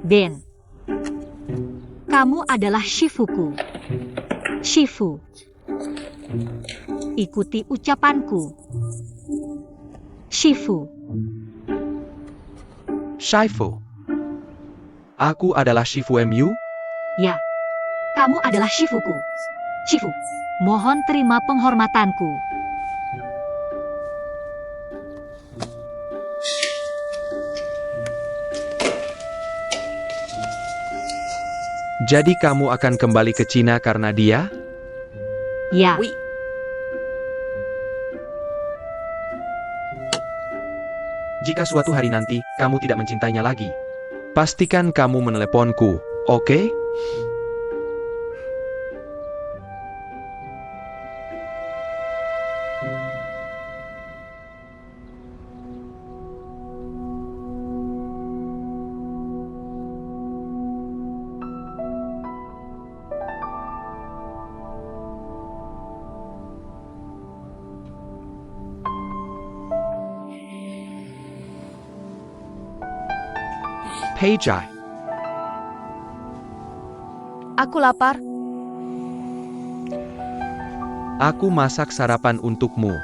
Ben, kamu adalah Shifuku. Shifu, ikuti ucapanku. Shifu. Shifu. Aku adalah Shifu MU? Ya, kamu adalah Shifuku. Shifu, mohon terima penghormatanku. Jadi kamu akan kembali ke Cina karena dia? Ya, Jika suatu hari nanti, kamu tidak mencintainya lagi, pastikan kamu meneleponku, oke? Hei Jai, Aku lapar. aku masak sarapan untukmu.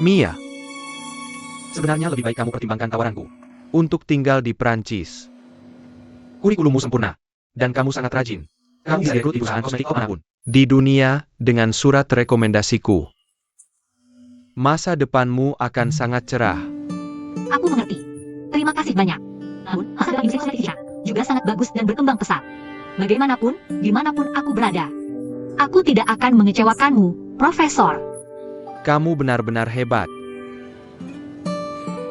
Mia, sebenarnya lebih baik kamu pertimbangkan tawaranku untuk tinggal di Prancis. Kurikulummu sempurna, dan kamu sangat rajin. Kamu bisa direkrut di perusahaan kosmetik manapun di dunia dengan surat rekomendasiku. Masa depanmu akan sangat cerah. aku mengerti. Terima kasih banyak. Namun, hasil dalam investigasi juga sangat bagus dan berkembang pesat. Bagaimanapun, dimanapun aku berada, aku tidak akan mengecewakanmu, Profesor. Kamu benar-benar hebat.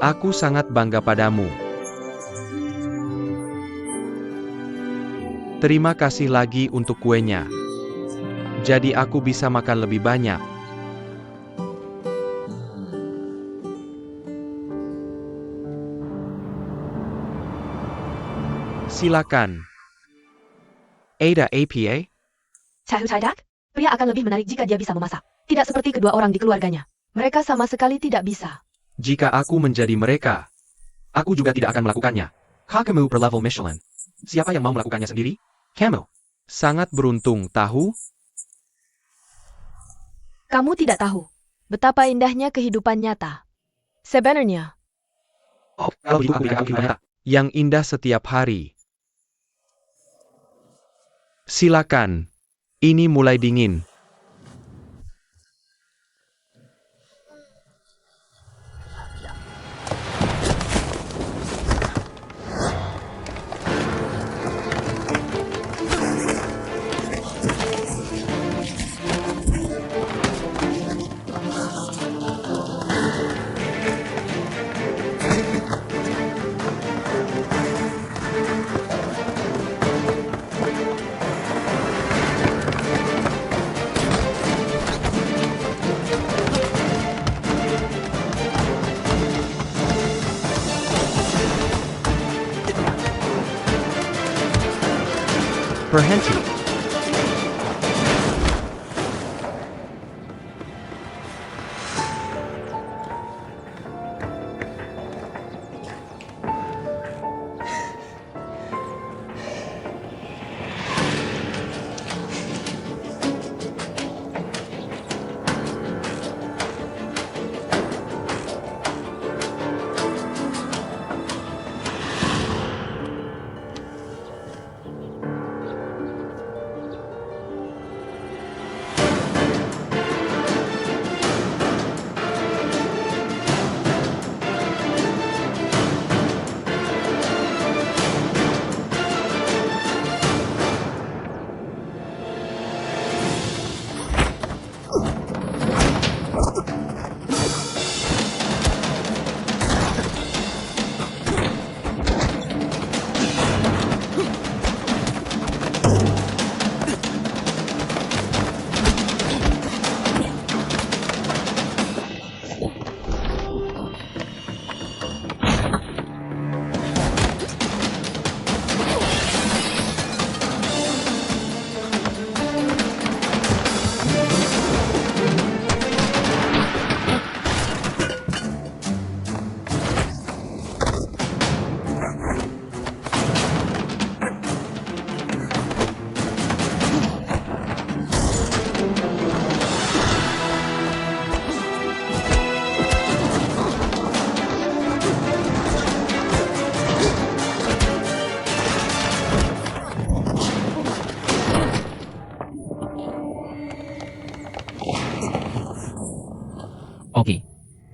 Aku sangat bangga padamu. Terima kasih lagi untuk kuenya. Jadi aku bisa makan lebih banyak. Silakan. Ada apa? Cahu Caidak, pria akan lebih menarik jika dia bisa memasak. Tidak seperti kedua orang di keluarganya. Mereka sama sekali tidak bisa. Jika aku menjadi mereka, aku juga tidak akan melakukannya. Kamu berlevel Michelin. Siapa yang mau melakukannya sendiri? Kamu. Sangat beruntung, tahu? Kamu tidak tahu betapa indahnya kehidupan nyata. Sebenarnya, Oh, kalau begitu aku berikan kamu nyata. Yang indah setiap hari. Silakan. Ini mulai dingin. Berhenti.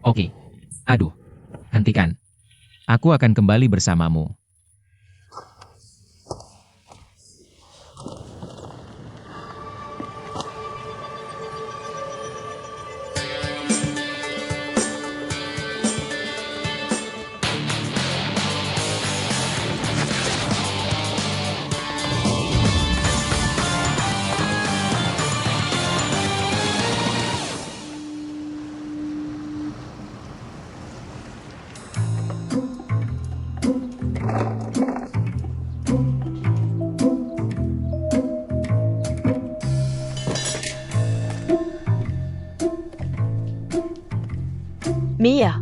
Oke. Aduh, hentikan. Aku akan kembali bersamamu. Mia,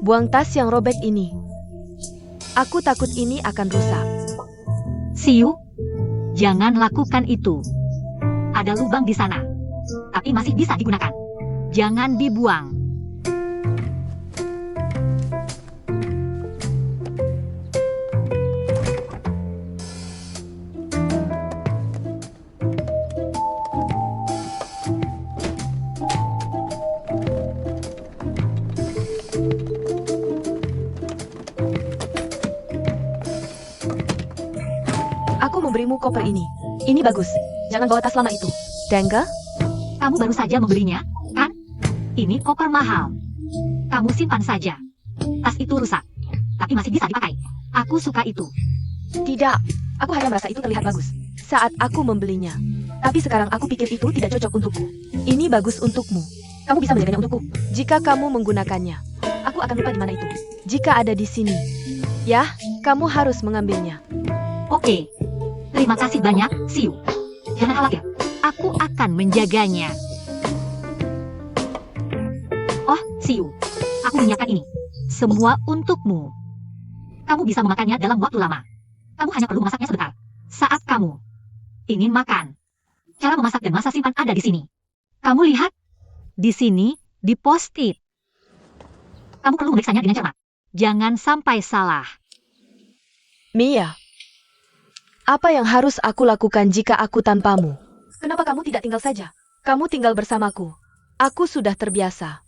buang tas yang robek ini. Aku takut ini akan rusak. Siu, jangan lakukan itu. Ada lubang di sana, tapi masih bisa digunakan. Jangan dibuang. Aku memberimu koper ini. Ini bagus. Jangan bawa tas lama itu. Dengga? Kamu baru saja membelinya, kan? Ini koper mahal. Kamu simpan saja. Tas itu rusak, tapi masih bisa dipakai. Aku suka itu. Tidak. Aku hanya merasa itu terlihat bagus saat aku membelinya. Tapi sekarang aku pikir itu tidak cocok untukku. Ini bagus untukmu. Kamu bisa menjaganya untukku. Jika kamu menggunakannya, aku akan lupa di mana itu. Jika ada di sini, ya, kamu harus mengambilnya. Oke. Terima kasih banyak, Siu. Jangan khawatir, aku akan menjaganya. Oh, Siu, aku menyiapkan ini. Semua untukmu. Kamu bisa memakannya dalam waktu lama. Kamu hanya perlu memasaknya sebentar. Saat kamu ingin makan, cara memasak dan masa simpan ada di sini. Kamu lihat, di sini, di post-it. Kamu perlu memeriksanya dengan cermat. Jangan sampai salah. Mia, apa yang harus aku lakukan jika aku tanpamu? Kenapa kamu tidak tinggal saja? Kamu tinggal bersamaku. Aku sudah terbiasa.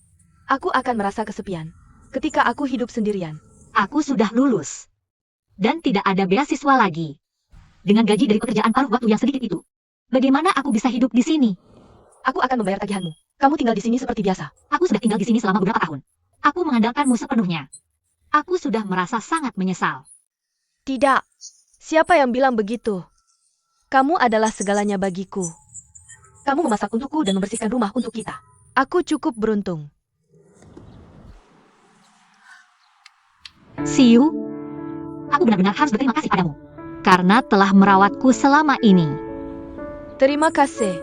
Aku akan merasa kesepian ketika aku hidup sendirian. Aku sudah lulus. Dan tidak ada beasiswa lagi. Dengan gaji dari pekerjaan paruh waktu yang sedikit itu, bagaimana aku bisa hidup di sini? Aku akan membayar tagihanmu. Kamu tinggal di sini seperti biasa. Aku sudah tinggal di sini selama beberapa tahun. Aku mengandalkanmu sepenuhnya. Aku sudah merasa sangat menyesal. Tidak. Siapa yang bilang begitu? Kamu adalah segalanya bagiku. Kamu memasak untukku dan membersihkan rumah untuk kita. Aku cukup beruntung. Siu, aku benar-benar harus berterima kasih padamu. Karena telah merawatku selama ini. Terima kasih.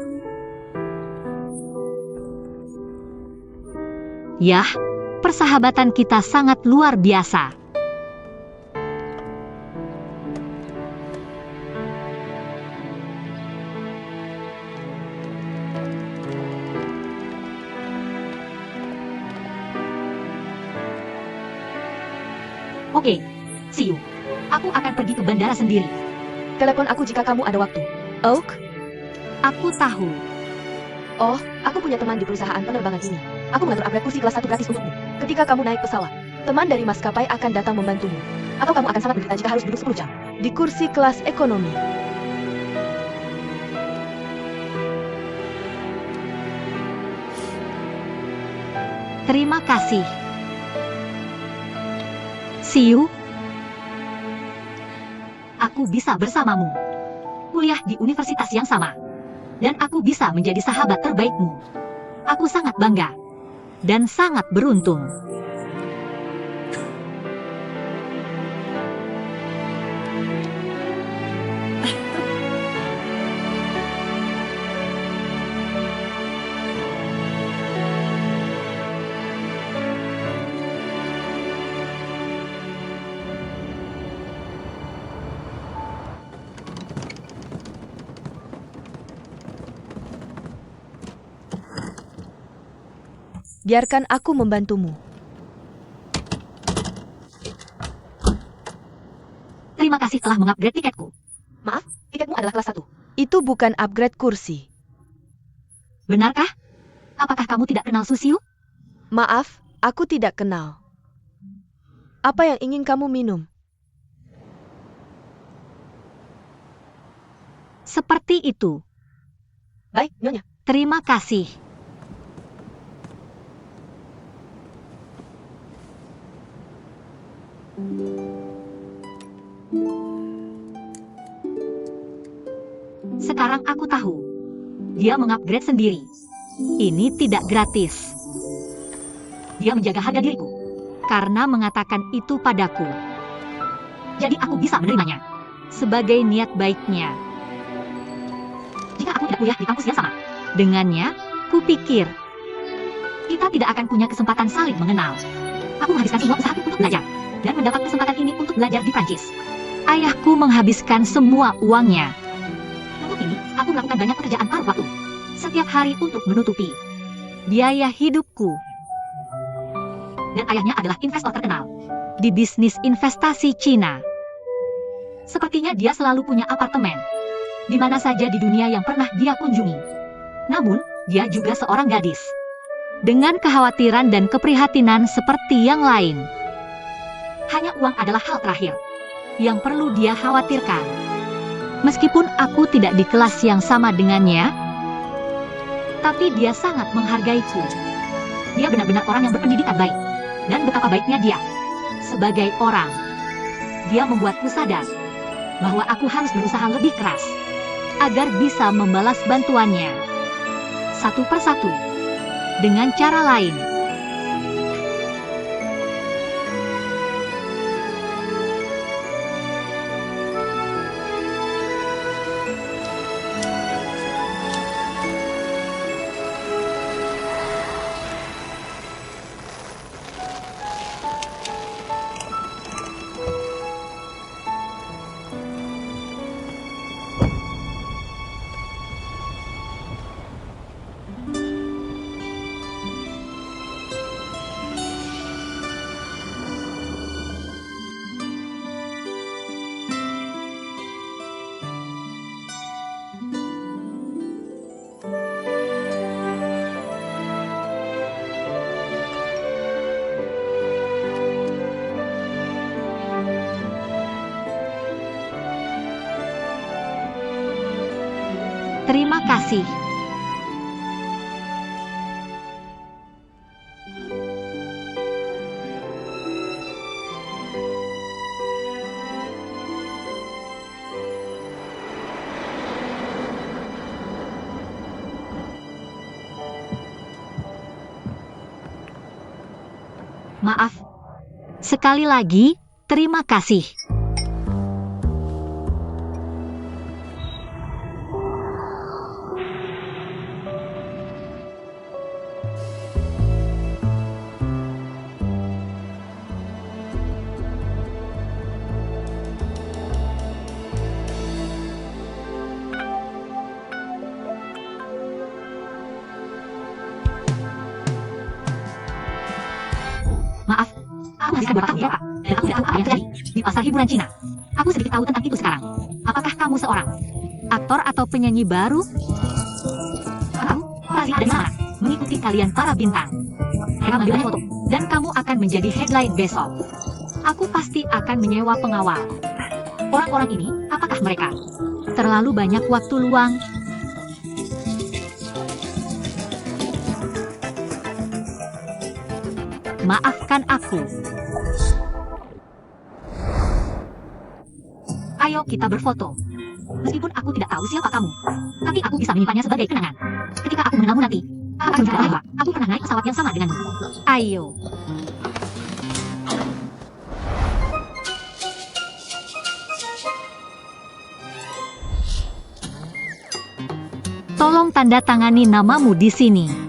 Yah, persahabatan kita sangat luar biasa. Oke, Siu. Aku akan pergi ke bandara sendiri. Telepon aku jika kamu ada waktu. Oak? Aku tahu. Oh, aku punya teman di perusahaan penerbangan ini. Aku mengatur upgrade kursi kelas 1 gratis untukmu. Ketika kamu naik pesawat, teman dari maskapai akan datang membantumu. Atau kamu akan sangat menderita jika harus duduk 10 jam di kursi kelas ekonomi. Terima kasih. Siu, aku bisa bersamamu. Kuliah di universitas yang sama. Dan aku bisa menjadi sahabat terbaikmu. Aku sangat bangga. Dan sangat beruntung. Biarkan aku membantumu. Terima kasih telah mengupgrade tiketku. Maaf, tiketmu adalah kelas 1. Itu bukan upgrade kursi. Benarkah? Apakah kamu tidak kenal Susiu? Maaf, aku tidak kenal. Apa yang ingin kamu minum? Seperti itu. Baik, Nyonya. Terima kasih. Sekarang aku tahu. Dia mengupgrade sendiri. Ini tidak gratis. Dia menjaga harga diriku. Karena mengatakan itu padaku. Jadi aku bisa menerimanya. Sebagai niat baiknya. Jika aku tidak kuliah di kampus yang sama dengannya, kupikir kita tidak akan punya kesempatan saling mengenal. Aku menghabiskan semua usahaku untuk belajar. Dan mendapat kesempatan ini untuk belajar di Prancis. Ayahku menghabiskan semua uangnya. Untuk ini, aku melakukan banyak pekerjaan paruh waktu. Setiap hari untuk menutupi biaya hidupku. Dan ayahnya adalah investor terkenal di bisnis investasi Cina. Sepertinya dia selalu punya apartemen di mana saja di dunia yang pernah dia kunjungi. Namun, dia juga seorang gadis dengan kekhawatiran dan keprihatinan seperti yang lain. Hanya uang adalah hal terakhir yang perlu dia khawatirkan. Meskipun aku tidak di kelas yang sama dengannya, tapi dia sangat menghargaiku. Dia benar-benar orang yang berpendidikan baik. Dan betapa baiknya dia sebagai orang. Dia membuatku sadar bahwa aku harus berusaha lebih keras agar bisa membalas bantuannya. Satu persatu. Dengan cara lain. Terima kasih. Maaf. Sekali lagi, terima kasih. Maaf, aku masih beberapa tahun ya, Pak. Dan aku tidak tahu apa yang terjadi di pasar hiburan Cina. Aku sedikit tahu tentang itu sekarang. Apakah kamu seorang aktor atau penyanyi baru? Tahu, pasti ada di sana, mengikuti kalian para bintang. Mereka mengambil banyak foto, dan kamu akan menjadi headline besok. Aku pasti akan menyewa pengawal. Orang-orang ini, apakah mereka terlalu banyak waktu luang? Maafkan aku. Ayo kita berfoto. Meskipun aku tidak tahu siapa kamu, tapi aku bisa menyimpannya sebagai kenangan. Ketika aku mengenalmu nanti, aku akan mengingat bahwa aku pernah naik pesawat yang sama denganmu. Ayo. Tolong tanda tangani namamu di sini.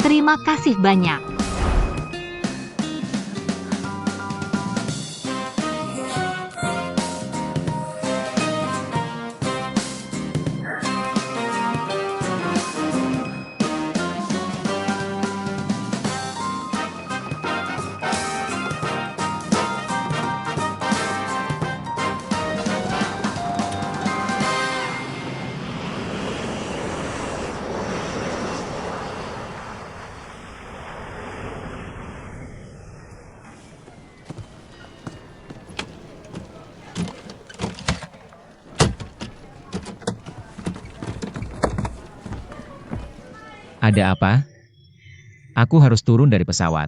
Terima kasih banyak. Ada apa? Aku harus turun dari pesawat.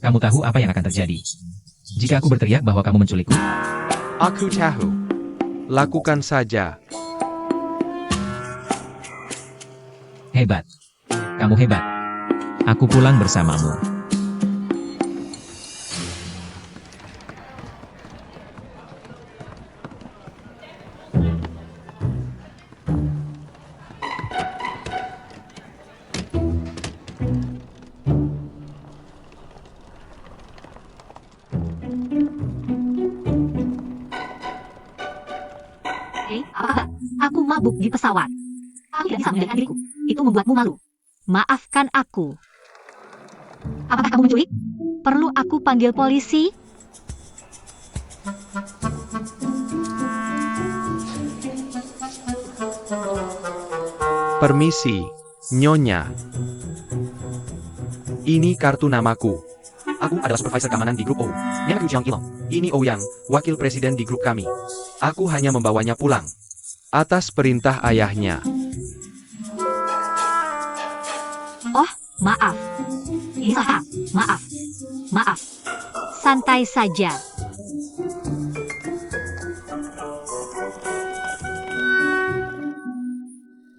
Kamu tahu apa yang akan terjadi jika aku berteriak bahwa kamu menculikku? Aku tahu. Lakukan saja. Hebat. Kamu hebat. Aku pulang bersamamu. Hei, apa kabar? Aku mabuk di pesawat. Aku tidak bisa mengendalikan diriku. Itu membuatmu malu. Maafkan aku. Apakah kamu menculik? Perlu aku panggil polisi? Permisi, Nyonya. Ini kartu namaku. Aku adalah supervisor keamanan di grup O. Namaku Jiang Ilong. Ini Ouyang, wakil presiden di grup kami. Aku hanya membawanya pulang. Atas perintah ayahnya. Oh, maaf. Ini salah. Maaf. Maaf. Santai saja.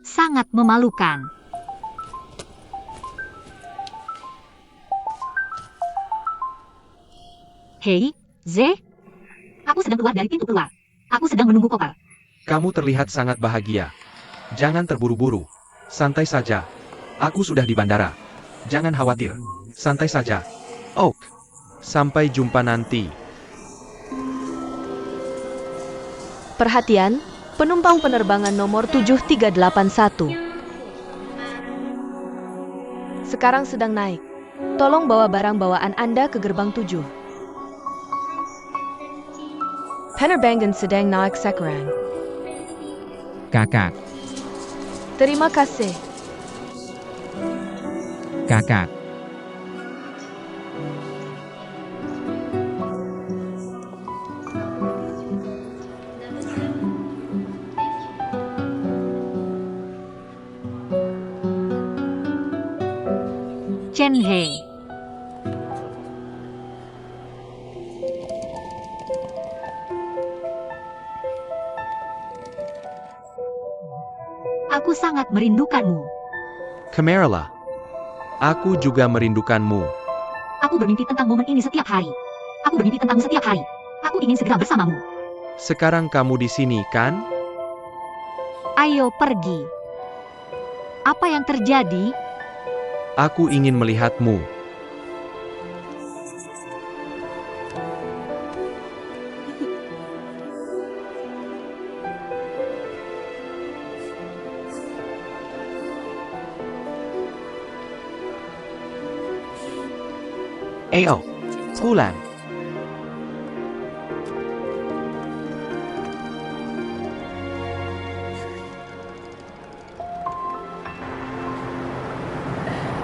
Sangat memalukan. Hei, Z. Aku sedang keluar dari pintu keluar. Aku sedang menunggu Kopal. Kamu terlihat sangat bahagia. Jangan terburu-buru. Santai saja. Aku sudah di bandara. Jangan khawatir. Santai saja. Oak. Sampai jumpa nanti. Perhatian, penumpang penerbangan nomor 7381. Sekarang sedang naik. Tolong bawa barang bawaan Anda ke gerbang 7. Penerbangan sedang naik sekarang. Kakak, Terima kasih. kakak. Chen He. Aku sangat merindukanmu. Camarilla. Aku juga merindukanmu. Aku bermimpi tentang momen ini setiap hari. Aku bermimpi tentangmu setiap hari. Aku ingin segera bersamamu. Sekarang kamu di sini, kan? Ayo pergi. Apa yang terjadi? Aku ingin melihatmu. Ayo, pulang.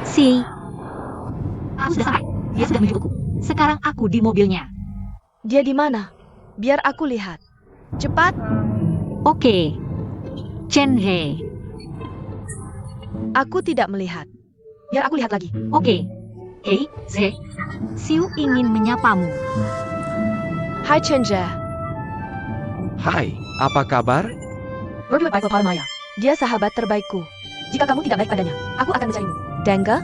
Si. Aku sudah sampai. Dia sudah menjemputku. Sekarang aku di mobilnya. Dia di mana? Biar aku lihat. Cepat. Oke. Chen He. Aku tidak melihat. Biar aku lihat lagi. Oke. Hei, Ze. Siu ingin menyapamu. Hai Chenje. Hai, apa kabar? Berdua baik Maya. Dia sahabat terbaikku. Jika kamu tidak baik padanya, aku akan mencarimu. Dengga?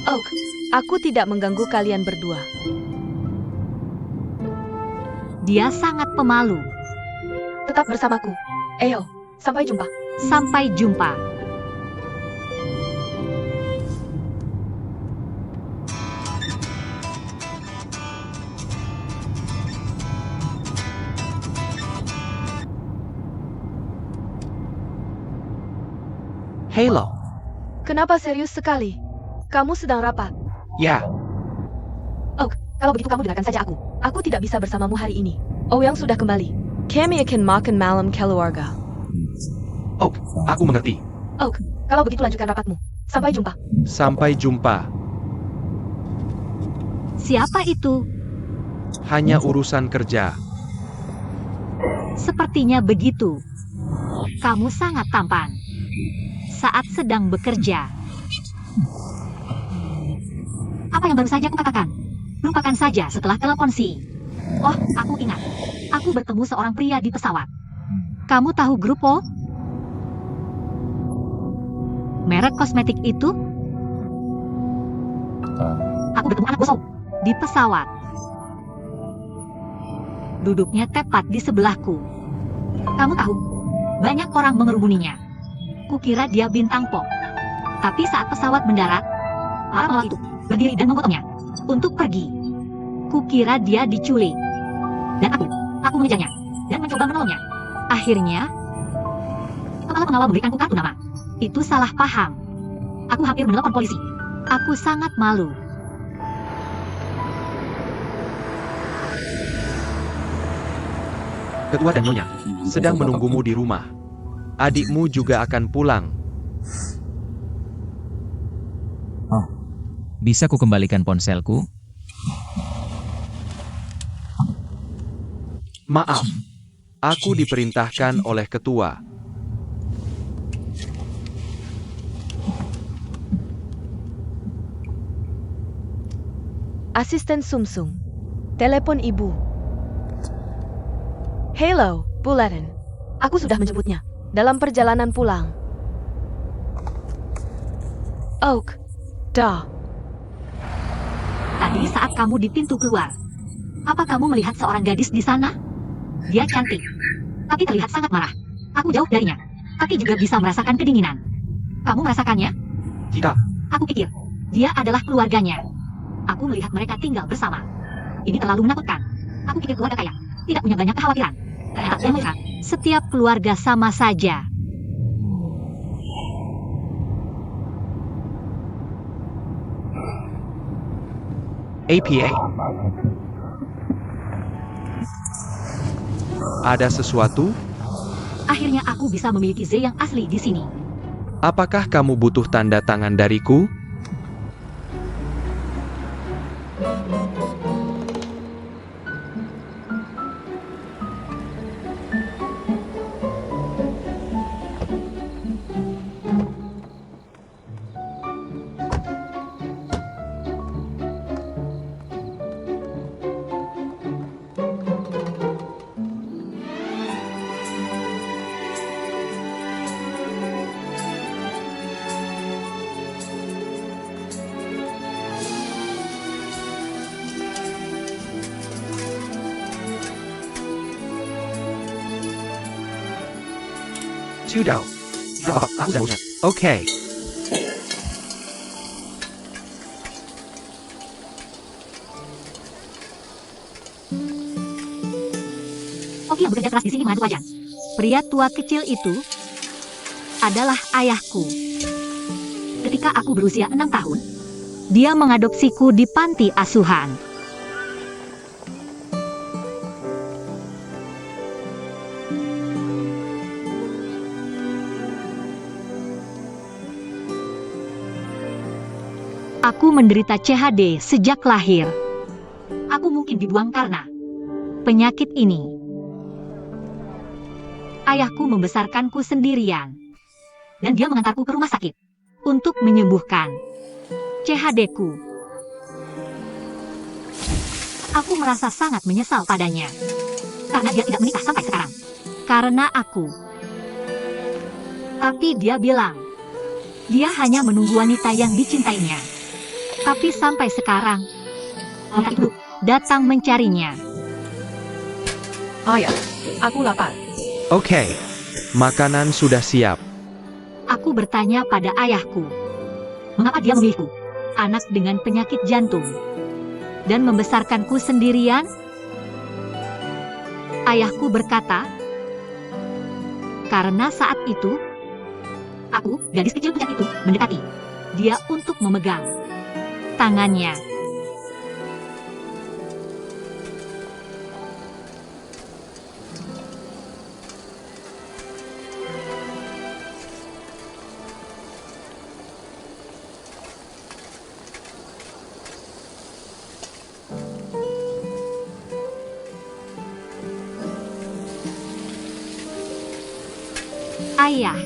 Oak, aku tidak mengganggu kalian berdua. Dia sangat pemalu. Tetap bersamaku. Ayo, sampai jumpa. Sampai jumpa. Halo. Kenapa serius sekali? Kamu sedang rapat. Ya, Oak, kalau begitu kamu dengarkan saja aku. Aku tidak bisa bersamamu hari ini. Ouyang sudah kembali. Kami akan makan malam keluarga. oh, aku mengerti. Oak, kalau begitu lanjutkan rapatmu. Sampai jumpa. Sampai jumpa. Siapa itu? Hanya urusan kerja. Sepertinya begitu. Kamu sangat tampan. Saat sedang bekerja. Apa yang baru saja aku katakan? Lupakan saja setelah telepon si. Oh, aku ingat. Aku bertemu seorang pria di pesawat. Kamu tahu Grupo? Merek kosmetik itu? Aku bertemu anak bosok di pesawat. Duduknya tepat di sebelahku. Kamu tahu, banyak orang mengerumuninya. Kukira dia bintang pop. Tapi saat pesawat mendarat, orang itu berdiri dan menggotongnya untuk pergi. Kukira dia diculik. Dan aku mengejarnya dan mencoba menolongnya. Akhirnya, kepala pengawal memberikanku kartu nama. Itu salah paham. Aku hampir menelpon polisi. Aku sangat malu. Ketua dan Nyonya sedang menunggumu di rumah. Adikmu juga akan pulang. Bisa ku kembalikan ponselku? Maaf, aku diperintahkan oleh ketua. Asisten Sumsung. Telepon ibu. Halo, Bulletin. Aku sudah menjemputnya. Dalam perjalanan pulang. Oak. Dah. Tadi saat kamu di pintu keluar, apa kamu melihat seorang gadis di sana? Dia cantik, tapi terlihat sangat marah. Aku jauh darinya, tapi juga bisa merasakan kedinginan. Kamu merasakannya? Tidak, Aku pikir, dia adalah keluarganya. Aku melihat mereka tinggal bersama. Ini terlalu menakutkan. Aku pikir keluarga kaya, tidak punya banyak kekhawatiran. Ternyata saya melihat, setiap keluarga sama saja. APA. Ada sesuatu? Akhirnya aku bisa memiliki Z yang asli di sini. Apakah kamu butuh tanda tangan dariku? Sudah. Oke. Oki yang bekerja keras di sini mengadu wajah. Pria tua kecil itu adalah ayahku. Ketika aku berusia 6 tahun, dia mengadopsiku di panti asuhan. Aku menderita CHD sejak lahir. Aku mungkin dibuang karena penyakit ini. Ayahku membesarkanku sendirian, dan dia mengantarku ke rumah sakit untuk menyembuhkan CHD-ku. Aku merasa sangat menyesal padanya, karena dia tidak menikah sampai sekarang. Karena aku. Tapi dia bilang, dia hanya menunggu wanita yang dicintainya. Tapi sampai sekarang, wanita itu datang mencarinya. Ayah, aku lapar. Oke. Makanan sudah siap. Aku bertanya pada ayahku, mengapa dia memilihku, anak dengan penyakit jantung, dan membesarkanku sendirian? Ayahku berkata, karena saat itu, aku, gadis kecil pucat itu, mendekati dia untuk memegang tangannya. Ayah.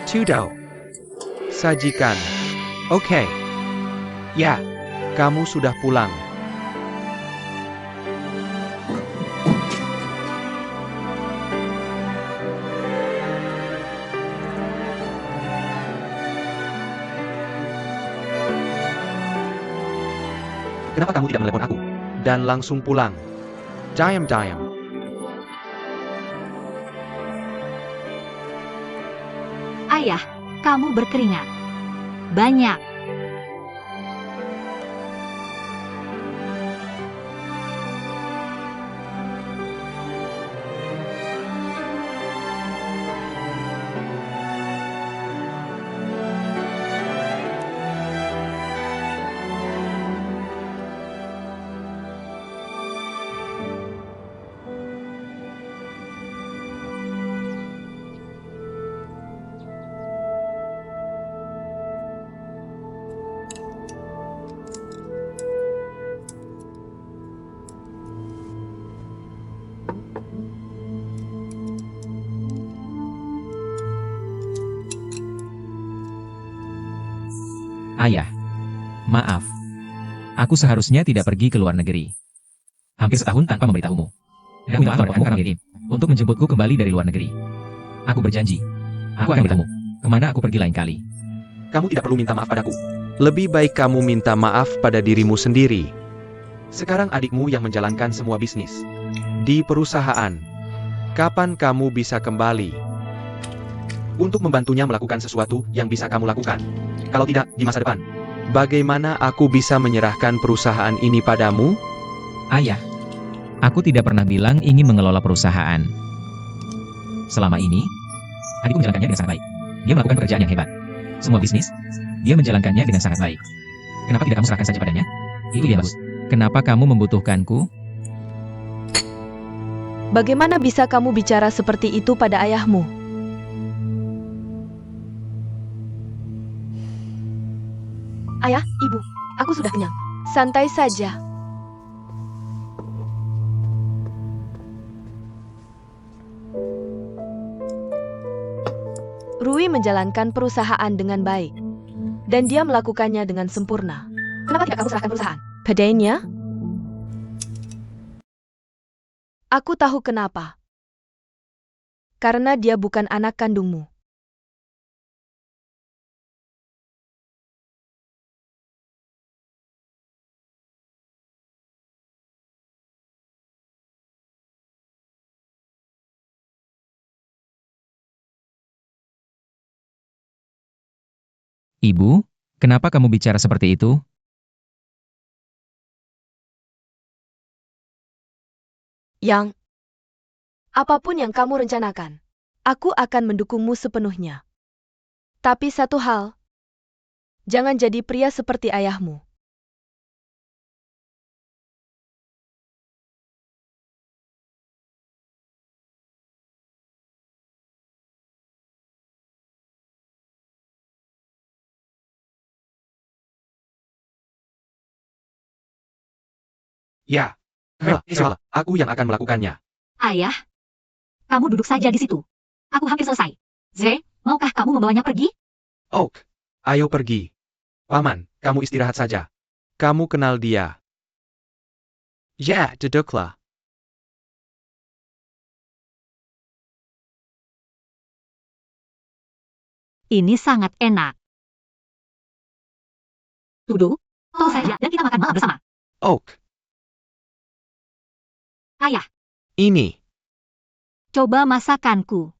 Sudah. Sajikan. Oke. Ya, kamu sudah pulang. Kenapa kamu tidak menelepon aku? Dan langsung pulang. Diam. Ayah, kamu berkeringat banyak. Ayah, maaf. Aku seharusnya tidak pergi ke luar negeri. Hampir setahun tanpa memberitahumu. Dan aku minta maaf karena mengirim untuk menjemputku kembali dari luar negeri. Aku berjanji, aku akan bertemu kemana aku pergi lain kali. Kamu tidak perlu minta maaf padaku. Lebih baik kamu minta maaf pada dirimu sendiri. Sekarang adikmu yang menjalankan semua bisnis di perusahaan. Kapan kamu bisa kembali untuk membantunya melakukan sesuatu yang bisa kamu lakukan? Kalau tidak, di masa depan, bagaimana aku bisa menyerahkan perusahaan ini padamu? Ayah, aku tidak pernah bilang ingin mengelola perusahaan. Selama ini, adikku menjalankannya dengan sangat baik. Dia melakukan pekerjaan yang hebat. Semua bisnis, dia menjalankannya dengan sangat baik. Kenapa tidak kamu serahkan saja padanya? Itu dia bagus. Kenapa kamu membutuhkanku? Bagaimana bisa kamu bicara seperti itu pada ayahmu? Ayah, ibu, aku sudah kenyang. Santai saja. Rui menjalankan perusahaan dengan baik. Dan dia melakukannya dengan sempurna. Kenapa tidak kamu serahkan perusahaan? Padanya? Aku tahu kenapa. Karena dia bukan anak kandungmu. Ibu, kenapa kamu bicara seperti itu? Yang, apapun yang kamu rencanakan, aku akan mendukungmu sepenuhnya. Tapi satu hal, jangan jadi pria seperti ayahmu. Ya. Salah. Aku yang akan melakukannya. Ayah, kamu duduk saja di situ. Aku hampir selesai. Ze, maukah kamu membawanya pergi? Oak, ayo pergi. Paman, kamu istirahat saja. Kamu kenal dia. Ya, duduklah. Ini sangat enak. Duduk, tolong saja dan kita makan malam bersama. Oak, Ayah, ini. coba masakanku.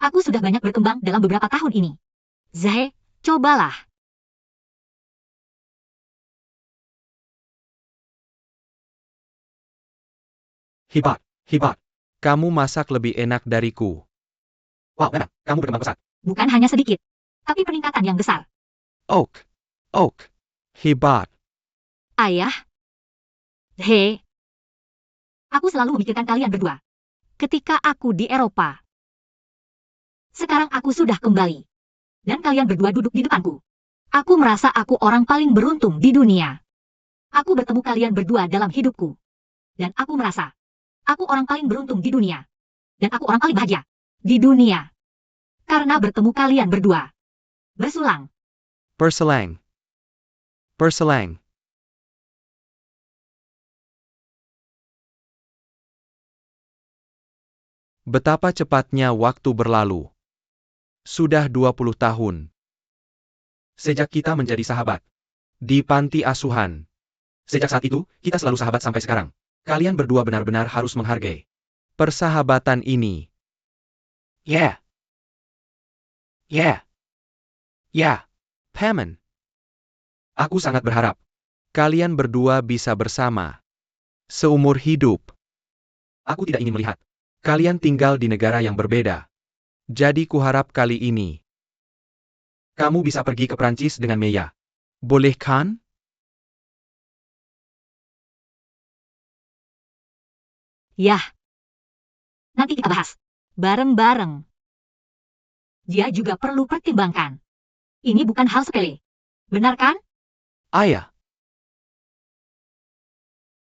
Aku sudah banyak berkembang dalam beberapa tahun ini. Ze, cobalah. Hebat, hebat. Kamu masak lebih enak dariku. Wow, enak. Kamu berkembang pesat. Bukan hanya sedikit, tapi peningkatan yang besar. Oak, Oak. Hebat. Ayah. He. Aku selalu memikirkan kalian berdua. Ketika aku di Eropa. Sekarang aku sudah kembali. Dan kalian berdua duduk di depanku. Aku merasa aku orang paling beruntung di dunia. Aku bertemu kalian berdua dalam hidupku. Dan aku merasa, aku orang paling beruntung di dunia. Dan aku orang paling bahagia di dunia. Karena bertemu kalian berdua. Bersulang. Berselang. Berselang. Betapa cepatnya waktu berlalu. Sudah 20 tahun. Sejak kita menjadi sahabat. Di panti asuhan. Sejak saat itu, kita selalu sahabat sampai sekarang. Kalian berdua benar-benar harus menghargai persahabatan ini. Yeah. Yeah. Yeah. Paman. Aku sangat berharap kalian berdua bisa bersama seumur hidup. Aku tidak ingin melihat kalian tinggal di negara yang berbeda. Jadi kuharap kali ini kamu bisa pergi ke Prancis dengan Meya. Boleh kan? Yah. Nanti kita bahas. Bareng-bareng. Dia juga perlu pertimbangkan. Ini bukan hal sepele. Benar kan? Ayah.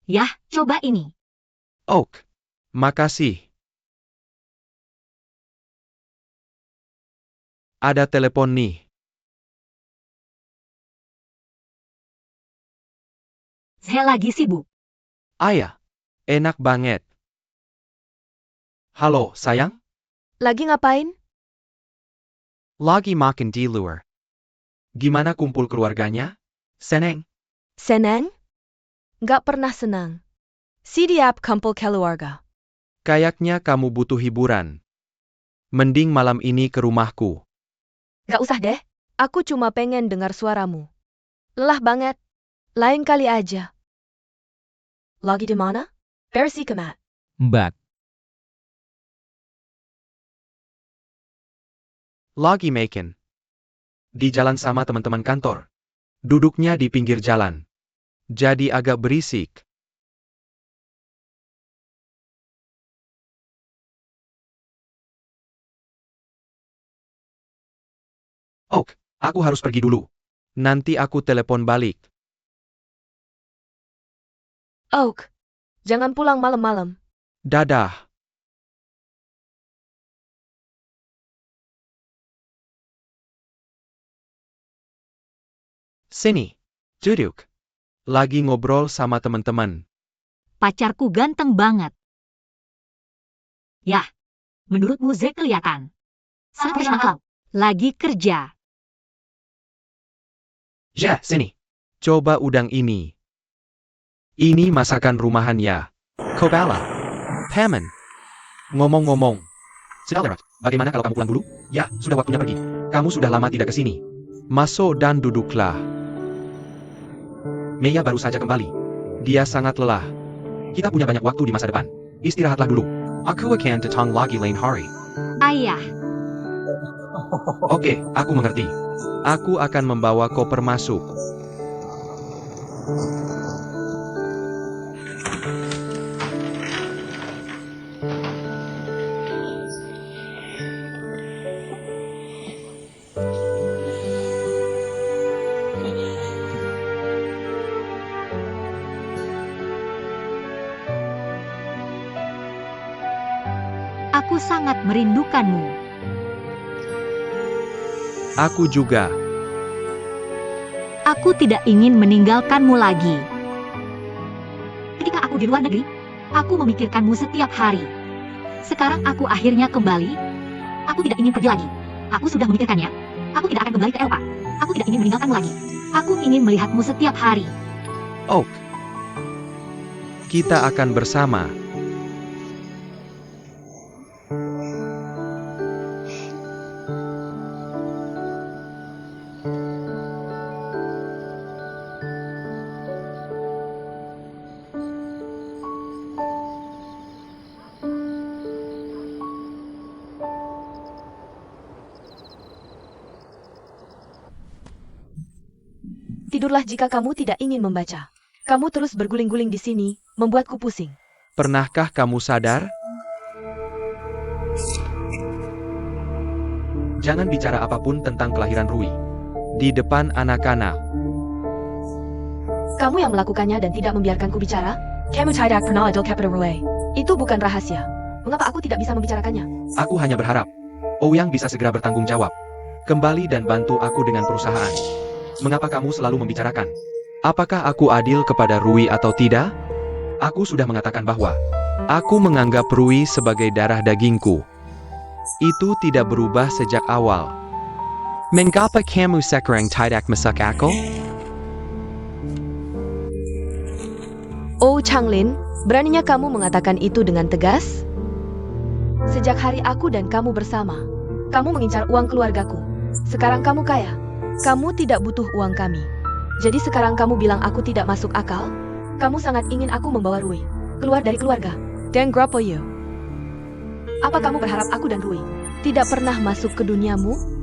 Yah, coba ini. Oak. Makasih. Ada telepon nih. Saya lagi sibuk. Ayah. Enak banget. Halo, sayang? Lagi ngapain? Lagi makan di luar. Gimana kumpul keluarganya? Seneng? Senang? Nggak pernah senang. Siap kumpul keluarga. Kayaknya kamu butuh hiburan. Mending malam ini ke rumahku. Nggak usah deh. Aku cuma pengen dengar suaramu. Lelah banget. Lain kali aja. Lagi di mana? Versi kemat. Mbak, Lagi makan. Di jalan sama teman-teman kantor. Duduknya di pinggir jalan. jadi agak berisik. Oak, aku harus pergi dulu. Nanti aku telepon balik. Oak, jangan pulang malam-malam. Dadah. Sini, duduk. Lagi ngobrol sama teman-teman. Pacarku ganteng banget. Yah, menurutmu Zack kelihatan sangat profesional. Lagi kerja. Ya, sini. Coba udang ini. Ini masakan rumahan ya. Kobala. Paman. Ngomong-ngomong. Sedang bagaimana kalau kamu pulang dulu? Ya, sudah waktunya pergi. Kamu sudah lama tidak ke sini. Masuk dan duduklah. Mia baru saja kembali. Dia sangat lelah. Kita punya banyak waktu di masa depan. Istirahatlah dulu. Aku akan datang lagi lain hari. Ayah, Oke, aku mengerti. Aku akan membawa koper masuk. aku sangat merindukanmu. Aku juga. Aku tidak ingin meninggalkanmu lagi. Ketika aku di luar negeri, aku memikirkanmu setiap hari. Sekarang aku akhirnya kembali. Aku tidak ingin pergi lagi. Aku sudah memikirkannya. Aku tidak akan kembali ke Eropa. Aku tidak ingin meninggalkanmu lagi. Aku ingin melihatmu setiap hari. Oak. Kita akan bersama. Tidurlah jika kamu tidak ingin membaca. Kamu terus berguling-guling di sini, membuatku pusing. Pernahkah kamu sadar? Jangan bicara apapun tentang kelahiran Rui. Di depan anak-anak. Kamu yang melakukannya dan tidak membiarkanku bicara? Kamu tidak pernah adil capital Rue. Itu bukan rahasia. Mengapa aku tidak bisa membicarakannya? Aku hanya berharap Ouyang bisa segera bertanggung jawab. Kembali dan bantu aku dengan perusahaan. Mengapa kamu selalu membicarakan? Apakah aku adil kepada Rui atau tidak? Aku sudah mengatakan bahwa aku menganggap Rui sebagai darah dagingku. Itu tidak berubah sejak awal. Mengapa kamu sekarang tidak masak aku? Oh Changlin, beraninya kamu mengatakan itu dengan tegas? Sejak hari aku dan kamu bersama, kamu mengincar uang keluargaku. Sekarang kamu kaya. Kamu tidak butuh uang kami. Jadi sekarang kamu bilang aku tidak masuk akal? Kamu sangat ingin aku membawa Rui keluar dari keluarga. Dan Grapo you. Apa kamu berharap aku dan Rui tidak pernah masuk ke duniamu?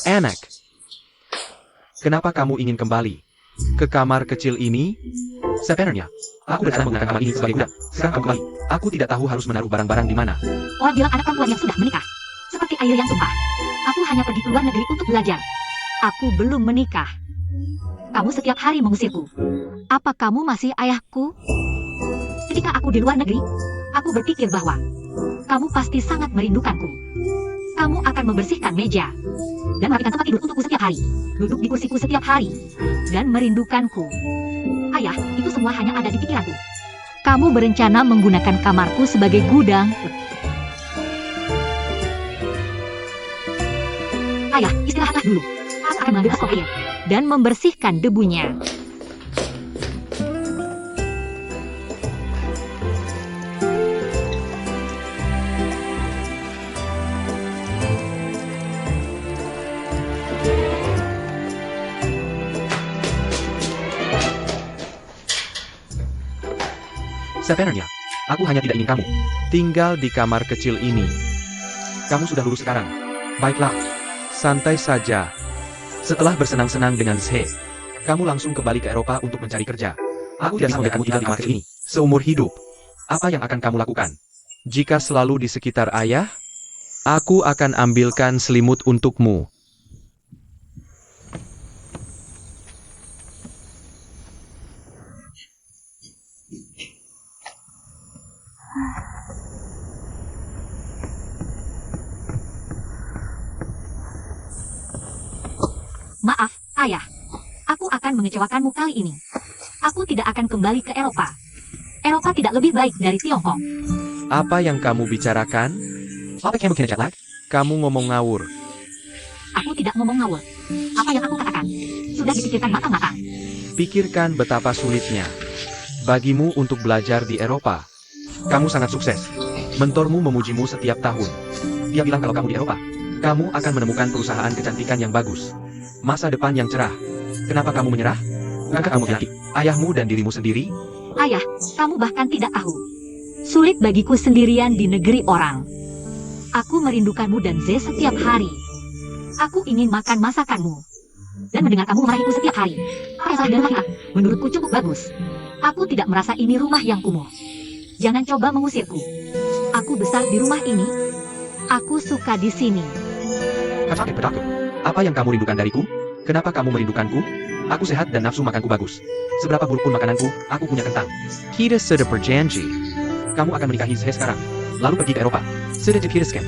Anak, kenapa kamu ingin kembali ke kamar kecil ini? Sebenarnya, aku berencana menggunakan kamar ini sebagai gudang. Sekarang kamu kembali. Aku tidak tahu harus menaruh barang-barang di mana. Orang bilang anak perempuan yang sudah menikah. Seperti air yang tumpah. Aku hanya pergi ke luar negeri untuk belajar. Aku belum menikah. Kamu setiap hari mengusirku. Apa kamu masih ayahku? Ketika aku di luar negeri, aku berpikir bahwa kamu pasti sangat merindukanku. Kamu akan membersihkan meja dan merapikan tempat tidur untukku setiap hari, duduk di kursiku setiap hari, dan merindukanku. Ayah, itu semua hanya ada di pikiranku. Kamu berencana menggunakan kamarku sebagai gudang. Ayah, istirahatlah dulu. Aku akan mengambil air dan membersihkan debunya. Sebenarnya, aku hanya tidak ingin kamu tinggal di kamar kecil ini. Kamu sudah lulus sekarang. Baiklah, santai saja. Setelah bersenang-senang dengan Zhe, kamu langsung kembali ke Eropa untuk mencari kerja. Aku tidak bisa membiarkan kamu tinggal di kamar kecil ini seumur hidup. Apa yang akan kamu lakukan? Jika selalu di sekitar ayah, aku akan ambilkan selimut untukmu. Maaf, ayah. Aku akan mengecewakanmu kali ini. Aku tidak akan kembali ke Eropa. Eropa tidak lebih baik dari Tiongkok. Apa yang kamu bicarakan? Apa kamu kena jet lag? Kamu ngomong ngawur. Aku tidak ngomong ngawur. Apa yang aku katakan sudah dipikirkan matang-matang. Pikirkan betapa sulitnya bagimu untuk belajar di Eropa. Kamu sangat sukses. Mentormu memujimu setiap tahun. Dia bilang kalau kamu di Eropa, kamu akan menemukan perusahaan kecantikan yang bagus. Masa depan yang cerah. Kenapa kamu menyerah? Bukankah kamu yakin ayahmu dan dirimu sendiri? Ayah, kamu bahkan tidak tahu. Sulit bagiku sendirian di negeri orang. Aku merindukanmu dan Zhe setiap hari. Aku ingin makan masakanmu dan mendengar kamu memarahiku setiap hari. Apa yang salah dengan kita? Menurutku cukup bagus. Aku tidak merasa ini rumah yang kumuh. Jangan coba mengusirku. Aku besar di rumah ini. Aku suka di sini. Kakak pedaku. Apa yang kamu rindukan dariku? Kenapa kamu merindukanku? Aku sehat dan nafsu makanku bagus. Seberapa buruk pun makananku, aku punya kentang. Kita sudah berjanji. Kamu akan menikahi Zhe sekarang, lalu pergi ke Eropa. Sudah dikiriskan.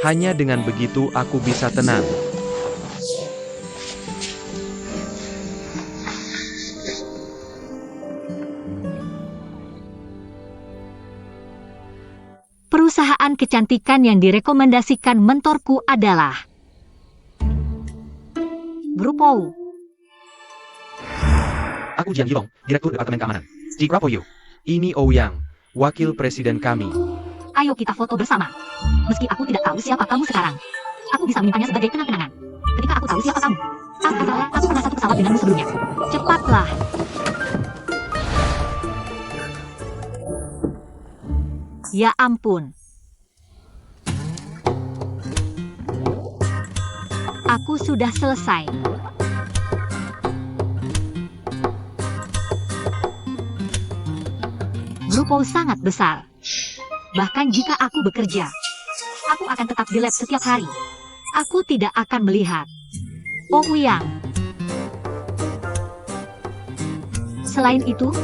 Hanya dengan begitu aku bisa tenang. Perusahaan kecantikan yang direkomendasikan mentorku adalah Grupo. Aku Jiang Yilong, Direktur Departemen Keamanan. Di Grupo Yu. Ini Ouyang, Wakil Presiden kami. Ayo kita foto bersama. Meski aku tidak tahu siapa kamu sekarang, aku bisa menyimpannya sebagai kenang-kenangan. Ketika aku tahu siapa kamu, aku pernah satu pesawat denganmu sebelumnya. Cepatlah. Ya ampun. Aku sudah selesai. Grupo sangat besar. Bahkan jika aku bekerja, aku akan tetap di lab setiap hari. Aku tidak akan melihat Ouyang. Selain itu,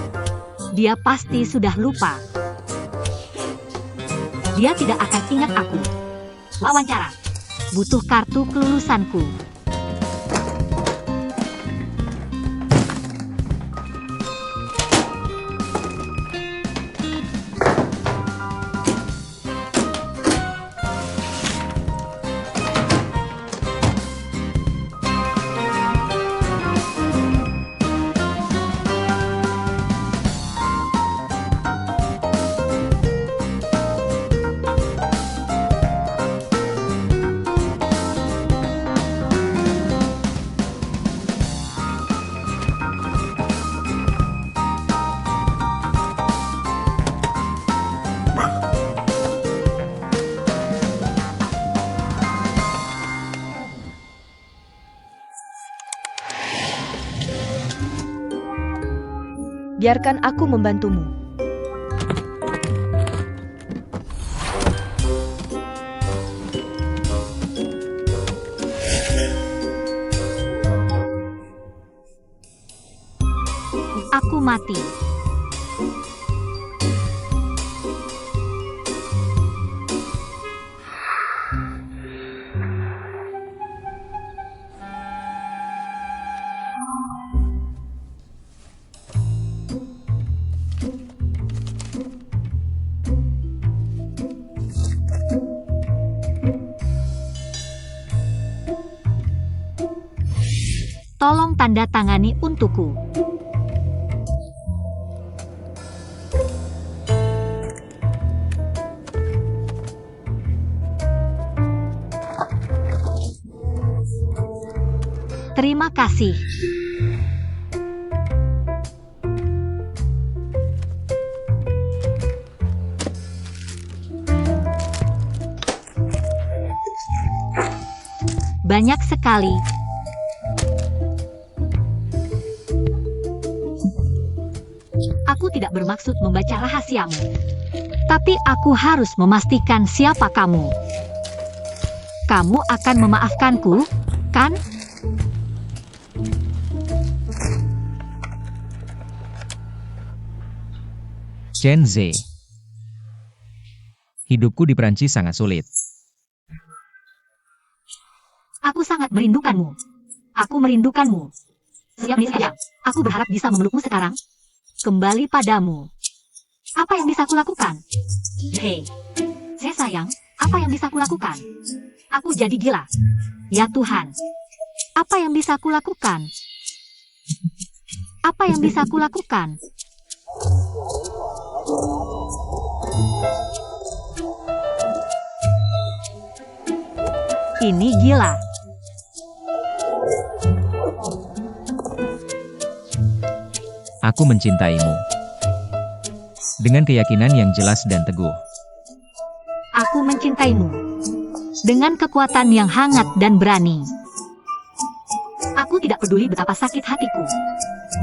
dia pasti sudah lupa. Dia tidak akan ingat aku. Wawancara. Butuh kartu kelulusanku. Biarkan aku membantumu. Aku mati. Tolong tanda tangani untukku. Terima kasih. Banyak sekali. Aku tidak bermaksud membaca rahasiamu. Tapi aku harus memastikan siapa kamu. Kamu akan memaafkanku, kan? Chen Zhe. Hidupku di Perancis sangat sulit. Aku sangat merindukanmu. Aku merindukanmu. Siap nih sayang. Aku berharap bisa memelukmu sekarang. Kembali padamu. Apa yang bisa kulakukan? Hei. Saya sayang, apa yang bisa kulakukan? Aku jadi gila. Ya Tuhan. Apa yang bisa kulakukan? Apa yang bisa kulakukan? Ini gila. Aku mencintaimu. Dengan keyakinan yang jelas dan teguh. Aku mencintaimu. Dengan kekuatan yang hangat dan berani. Aku tidak peduli betapa sakit hatiku.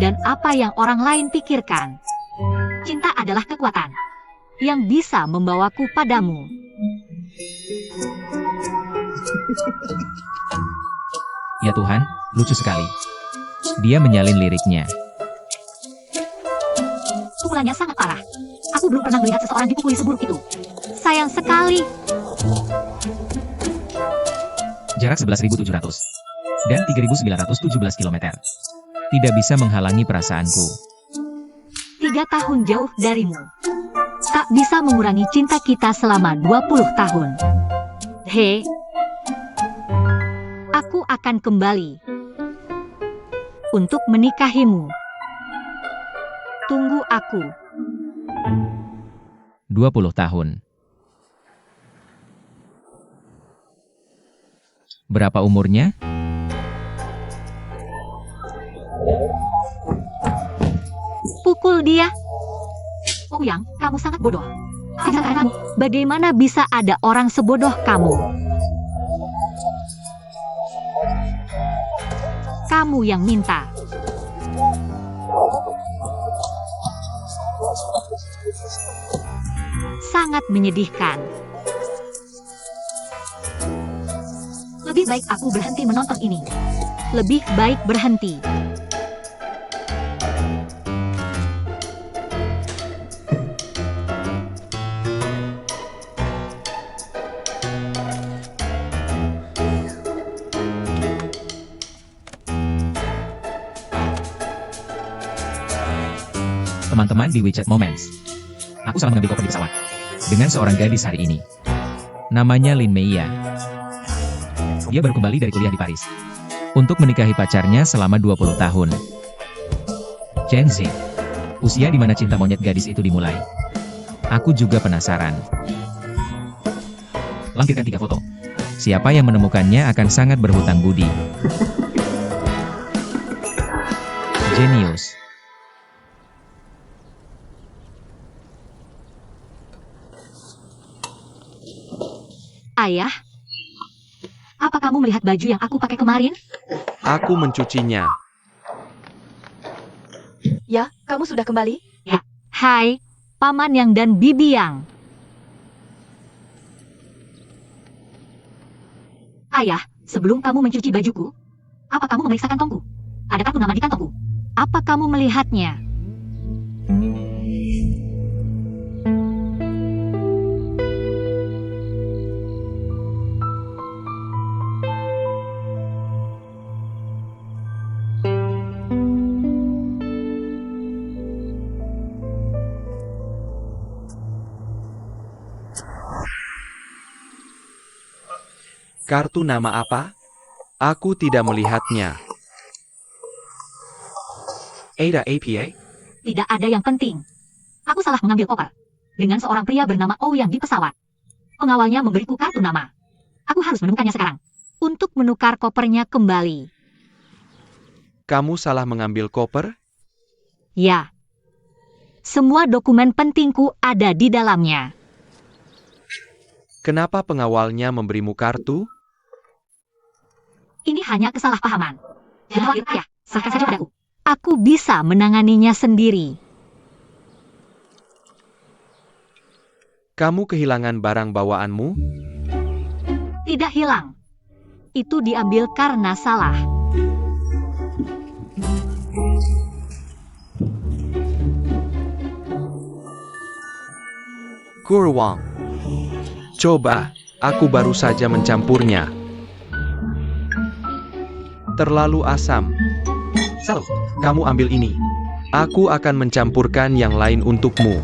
Dan apa yang orang lain pikirkan. Cinta adalah kekuatan. Yang bisa membawaku padamu. Ya Tuhan, lucu sekali. Dia menyalin liriknya. Pukulannya sangat parah. Aku belum pernah melihat seseorang dipukuli seburuk itu. Sayang sekali. Jarak 11.700 dan 3.917 km. Tidak bisa menghalangi perasaanku. 3 tahun jauh darimu. Tak bisa mengurangi cinta kita selama 20 tahun. Hei. Aku akan kembali. Untuk menikahimu. Tunggu aku. 20 tahun. Berapa umurnya? Pukul dia. Oh Yang, kamu sangat bodoh. Bagaimana bisa ada orang sebodoh kamu? Kamu yang minta. Sangat menyedihkan. Lebih baik aku berhenti menonton ini. Lebih baik berhenti. Teman-teman di WeChat Moments. Aku salah mengambil koper di pesawat. Dengan seorang gadis hari ini. Namanya Lin Meia. Dia baru kembali dari kuliah di Paris. Untuk menikahi pacarnya selama 20 tahun. Chen Zhe. Usia di mana cinta monyet gadis itu dimulai. Aku juga penasaran. Lampirkan 3 foto. Siapa yang menemukannya akan sangat berhutang budi. Jenius. Ayah, apa kamu melihat baju yang aku pakai kemarin? Aku mencucinya. Ya, kamu sudah kembali? Hai, Paman Yang dan Bibi Yang. Ayah, sebelum kamu mencuci bajuku, apa kamu memeriksa kantongku? Ada kartu nama di kantongku? Apa kamu melihatnya? Kartu nama apa? Aku tidak melihatnya. Ada APA? Tidak ada yang penting. Aku salah mengambil koper dengan seorang pria bernama Ouyang di pesawat. Pengawalnya memberiku kartu nama. Aku harus menemukannya sekarang untuk menukar kopernya kembali. Kamu salah mengambil koper? Ya. Semua dokumen pentingku ada di dalamnya. Kenapa pengawalnya memberimu kartu? Ini hanya kesalahpahaman. Jangan khawatir, ya. Serahkan saja padaku. Aku bisa menanganinya sendiri. Kamu kehilangan barang bawaanmu? Tidak hilang. Itu diambil karena salah. Gurwang. Coba, aku baru saja mencampurnya. Terlalu asam. Sal, kamu ambil ini. Aku akan mencampurkan yang lain untukmu.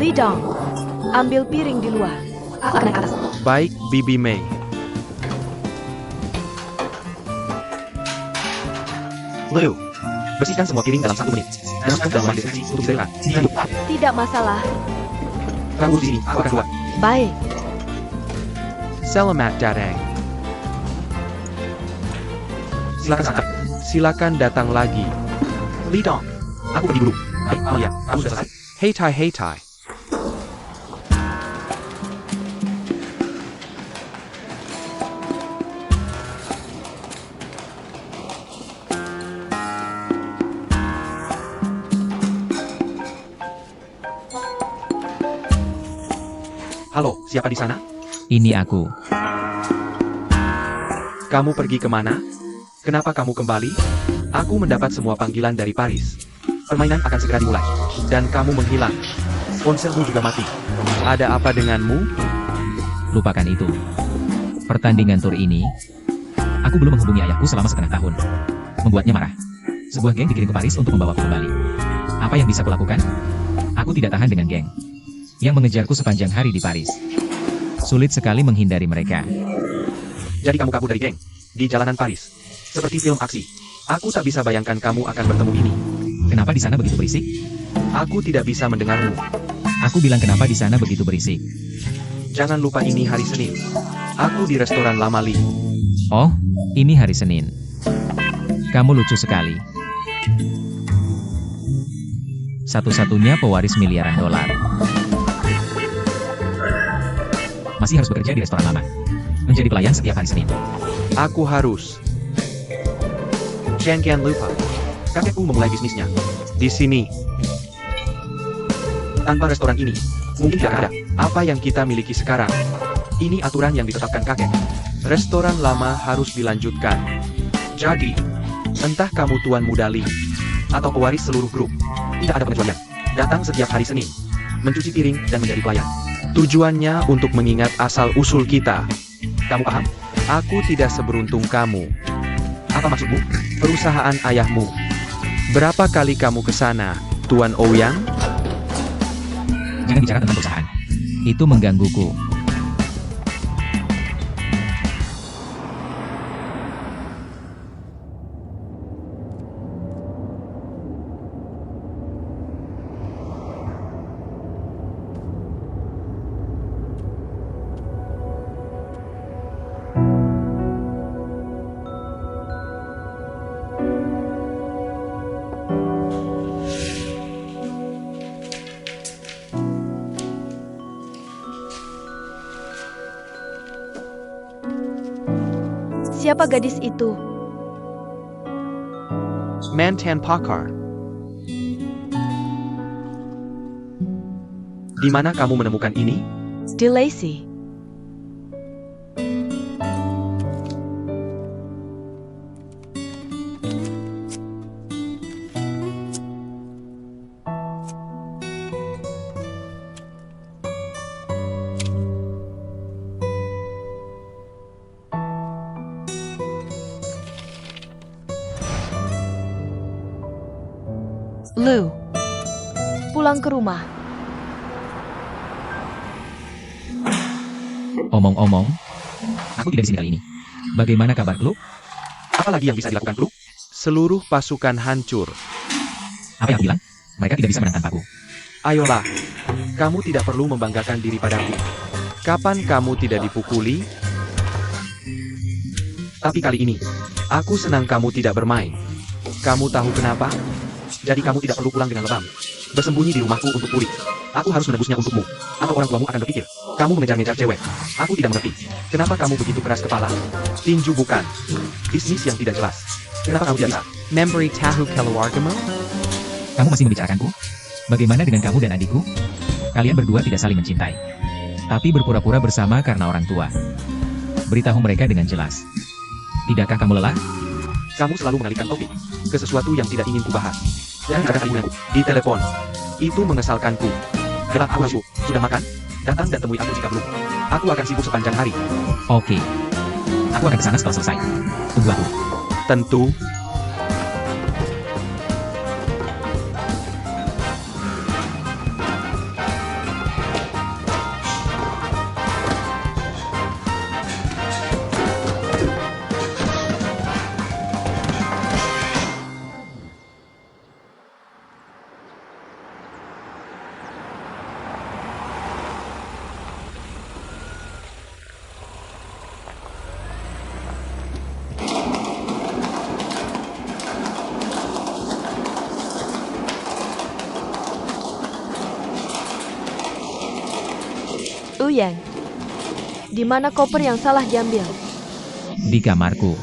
Li Dong, ambil piring di luar. Aku akan naik ke atas. Baik, Bibi Mei. Liu, bersihkan semua piring dalam 1 menit. Dan masukkan dalam ruang desinfeksi untuk disterilkan. Diaduk. Tidak masalah. Kamu di sini, aku akan keluar. Baik. Selamat datang. Silakan santap. Silakan datang lagi. Li Dong, aku pergi dulu. Baik, Amalia, kamu sudah selesai? Hei Tai, hei Tai. Halo, siapa di sana? Ini aku. Kamu pergi kemana? Kenapa kamu kembali? Aku mendapat semua panggilan dari Paris. Permainan akan segera dimulai. Dan kamu menghilang. Ponselmu juga mati. Ada apa denganmu? Lupakan itu. Pertandingan tur ini, aku belum menghubungi ayahku selama setengah tahun. Membuatnya marah. Sebuah geng dikirim ke Paris untuk membawaku kembali. Apa yang bisa kulakukan? Aku tidak tahan dengan geng yang mengejarku sepanjang hari di Paris. Sulit sekali menghindari mereka. Jadi kamu kabur dari geng? Di jalanan Paris? Seperti film aksi. Aku tak bisa bayangkan kamu akan bertemu ini. Kenapa di sana begitu berisik? Aku tidak bisa mendengarmu. Aku bilang kenapa di sana begitu berisik. Jangan lupa ini hari Senin. Aku di restoran Lama Li. Oh, ini hari Senin. Kamu lucu sekali. Satu-satunya pewaris miliaran dolar. Masih harus bekerja di restoran lama. Menjadi pelayan setiap hari Senin. Aku harus. Jangan lupa. Kakekku memulai bisnisnya. Di sini. Tanpa restoran ini, mungkin tidak ada apa yang kita miliki sekarang. Ini aturan yang ditetapkan kakek. Restoran lama harus dilanjutkan. Jadi, entah kamu tuan muda Li, atau pewaris seluruh grup, tidak ada pengecualian. Datang setiap hari Senin, mencuci piring dan menjadi pelayan. Tujuannya untuk mengingat asal-usul kita. Kamu paham? Aku tidak seberuntung kamu. Apa maksudmu? Perusahaan ayahmu. Berapa kali kamu ke sana, Tuan Ouyang? Jangan bicara tentang perusahaan. Itu menggangguku. Siapa gadis itu? Mantan Pakar. Di mana kamu menemukan ini? Delacy. Lu, pulang ke rumah. Omong-omong, aku tidak di sini kali ini. Bagaimana kabar, Kluk? Apalagi yang bisa dilakukan, Kluk? Seluruh pasukan hancur. Apa yang aku bilang? Mereka tidak bisa menang tanpaku. Ayolah, kamu tidak perlu membanggakan diri padaku. Kapan kamu tidak dipukuli? Tapi kali ini, aku senang kamu tidak bermain. Kamu tahu kenapa? Jadi kamu tidak perlu pulang dengan lebam. Bersembunyi di rumahku untuk pulih. Aku harus menebusnya untukmu. Atau orang tuamu akan berpikir, kamu mengejar-ngejar cewek. Aku tidak mengerti. Kenapa kamu begitu keras kepala? Tinju bukan. Bisnis yang tidak jelas. Kenapa kamu tidak bisa? Memberi tahu keluargamu? Kamu masih membicarakanku? Bagaimana dengan kamu dan adikku? Kalian berdua tidak saling mencintai. Tapi berpura-pura bersama karena orang tua. Beritahu mereka dengan jelas. Tidakkah kamu lelah? Kamu selalu mengalihkan topik ke sesuatu yang tidak ingin kubahas. Dan ada kalimatku di telepon. Itu mengesalkanku. Gelap aku hasu. Sudah makan? Datang dan temui aku jika belum. Aku akan sibuk sepanjang hari. Oke. Aku akan ke sana setelah selesai. Tunggu aku. Tentu. Uyang, di mana koper yang salah diambil? Di kamarku.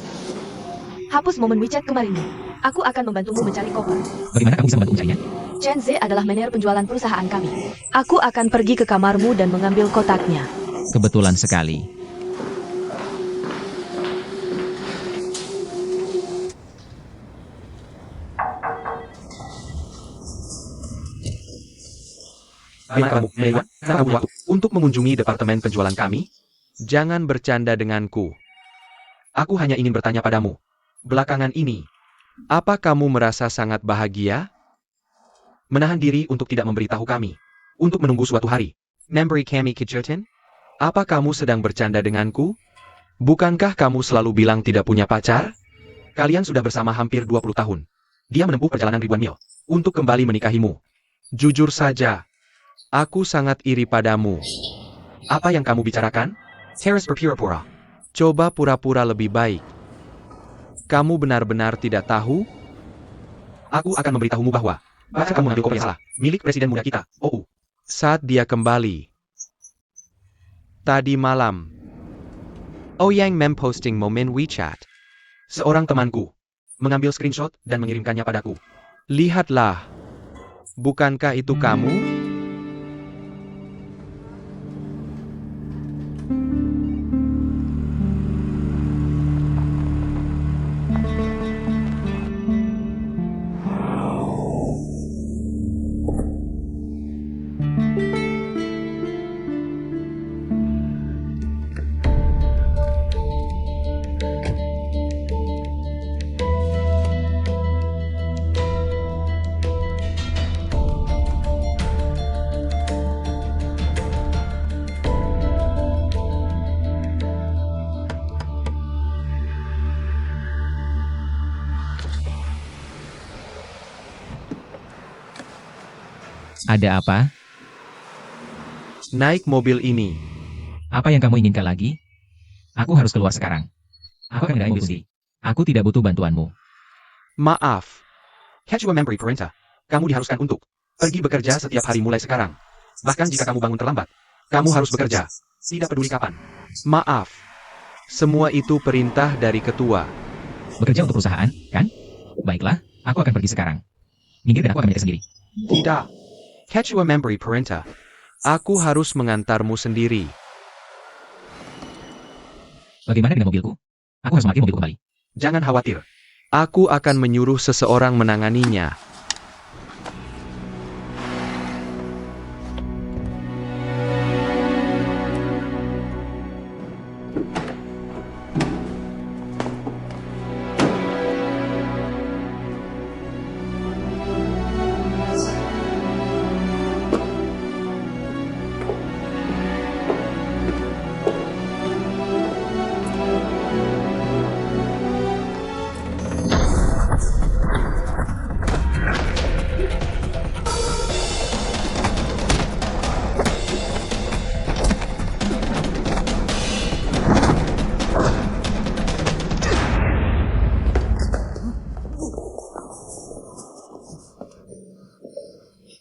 Hapus momen WeChat kemarinmu. Aku akan membantumu mencari koper. Bagaimana kamu bisa membantu mencarinya? Chen Ze adalah manajer penjualan perusahaan kami. Aku akan pergi ke kamarmu dan mengambil kotaknya. Kebetulan sekali. Bagaimana kamu, Meiwan? Kenapa kamu waktu untuk mengunjungi departemen penjualan kami? Jangan bercanda denganku. Aku hanya ingin bertanya padamu. Belakangan ini, apa kamu merasa sangat bahagia? Menahan diri untuk tidak memberitahu kami. Untuk menunggu suatu hari. Memberi kami kejutan? Apa kamu sedang bercanda denganku? Bukankah kamu selalu bilang tidak punya pacar? Kalian sudah bersama hampir 20 tahun. Dia menempuh perjalanan ribuan mil untuk kembali menikahimu. Jujur saja, aku sangat iri padamu. Apa yang kamu bicarakan? Teres berpura-pura. Coba pura-pura lebih baik. Kamu benar-benar tidak tahu? Aku akan memberitahumu bahwa pacar kamu mengambil koper yang salah, milik presiden muda kita, OU. Saat dia kembali. Tadi malam. Ouyang memposting momen WeChat. Seorang temanku mengambil screenshot dan mengirimkannya padaku. Lihatlah. Bukankah itu kamu? Ada apa? Naik mobil ini. Apa yang kamu inginkan lagi? Aku harus keluar sekarang. Aku akan mengendarai mobil sendiri. Aku tidak butuh bantuanmu. Maaf. Ketua memberi perintah. Kamu diharuskan untuk pergi bekerja setiap hari mulai sekarang. Bahkan jika kamu bangun terlambat, kamu harus bekerja. Tidak peduli kapan. Maaf. Semua itu perintah dari ketua. Bekerja untuk perusahaan, kan? Baiklah, aku akan pergi sekarang. Minggir dan aku akan menjaga sendiri. Tidak. Ketua memberi perintah. Aku harus mengantarmu sendiri. Bagaimana dengan mobilku? Aku harus memakai mobilku kembali. Jangan khawatir. Aku akan menyuruh seseorang menanganinya.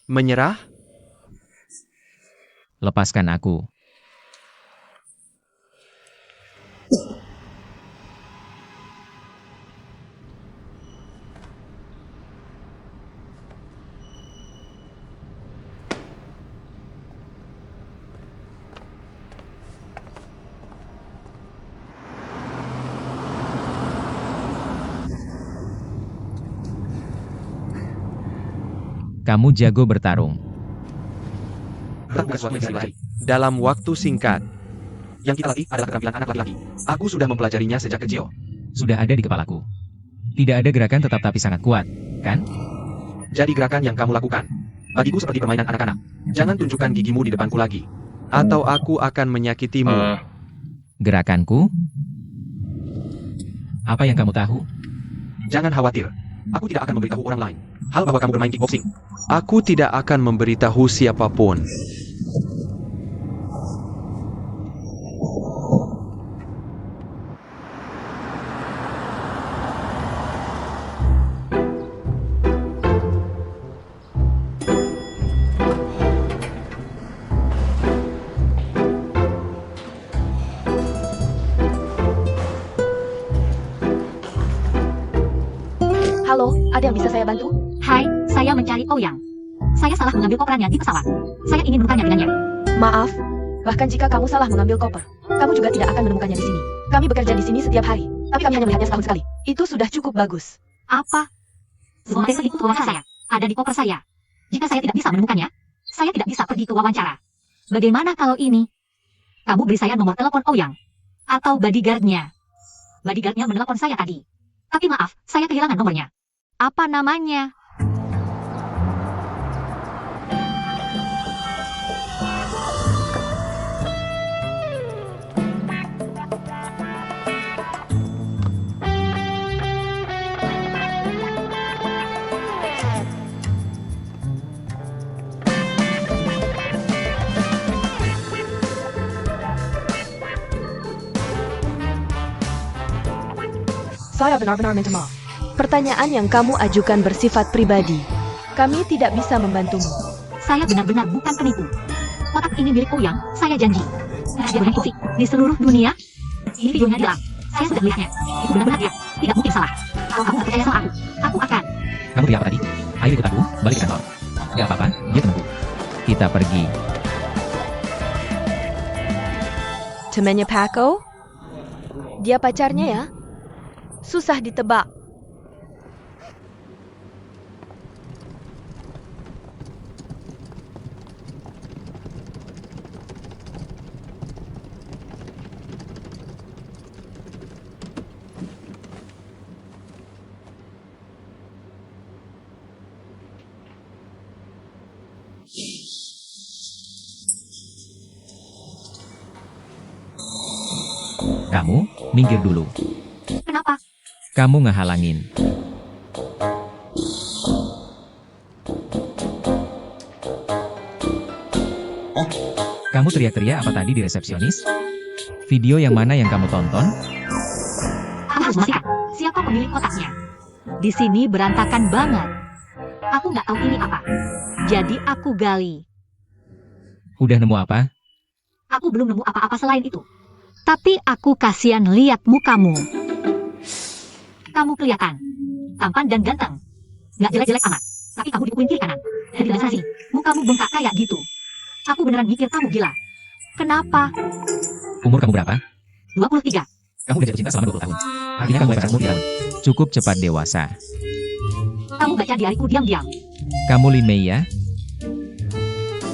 Menyerah? Lepaskan aku. Kamu jago bertarung. Bukan sesuatu yang bisa diraih. Dalam waktu singkat. Yang kita latih adalah keterampilan anak laki-laki. Aku sudah mempelajarinya sejak kecil. Sudah ada di kepalaku. Tidak ada gerakan tetap tapi sangat kuat, kan? Jadi gerakan yang kamu lakukan. Bagiku seperti permainan anak-anak. Jangan tunjukkan gigimu di depanku lagi. Atau aku akan menyakitimu. Gerakanku? Apa yang kamu tahu? Jangan khawatir. Aku tidak akan memberitahu orang lain. Hal bahwa kamu bermain kickboxing. Aku tidak akan memberitahu siapapun. Halo, ada yang bisa saya bantu? Hai, saya mencari Ouyang. Saya salah mengambil koperannya di pesawat. Saya ingin menemukannya dengannya. Maaf, bahkan jika kamu salah mengambil koper, kamu juga tidak akan menemukannya di sini. Kami bekerja di sini setiap hari, tapi kami hanya melihatnya setahun sekali. Itu sudah cukup bagus. Apa? Semua paper itu wawancara saya. Ada di koper saya. Jika saya tidak bisa menemukannya, saya tidak bisa pergi ke wawancara. Bagaimana kalau ini? Kamu beri saya nomor telepon Ouyang. Atau bodyguard-nya. Bodyguard-nya menelepon saya tadi. Tapi maaf, saya kehilangan nomornya. Apa namanya? Saya benar-benar minta maaf. Pertanyaan yang kamu ajukan bersifat pribadi. Kami tidak bisa membantumu. Saya benar-benar bukan penipu. Kotak ini milik Ouyang, saya janji. Dia paling musik di seluruh dunia. Ini videonya hilang. Saya sudah melihatnya. Itu benar-benar dia. Tidak mungkin salah. Kalau kamu nggak percaya sama aku akan. Kamu teriak apa tadi? Ayo ikut aku, balik ke kantor. Gak apa-apa, dia temanku. Kita pergi. Temannya Paco? Dia pacarnya ya? Susah ditebak. Kamu, minggir dulu. Kenapa? Kamu ngehalangin. Kamu teriak-teriak apa tadi di resepsionis? Video yang mana yang kamu tonton? Kamu harus memastikan siapa pemilik kotaknya. Di sini berantakan banget. Aku nggak tahu ini apa. Jadi aku gali. Udah nemu apa? Aku belum nemu apa-apa selain itu. Tapi aku kasihan lihat mukamu. Kamu kelihatan tampan dan ganteng. Nggak jelek-jelek amat. Tapi kamu dipukulin kiri kanan. Dan di sini, mukamu bengkak kayak gitu. Aku beneran mikir kamu gila. Kenapa? Umur kamu berapa? 23. Kamu udah jatuh cinta selama 20 tahun. Artinya kamu mulai pacaran umur 3 tahun. Cukup cepat dewasa. Kamu baca diariku diam-diam. Kamu Lin Mei ya?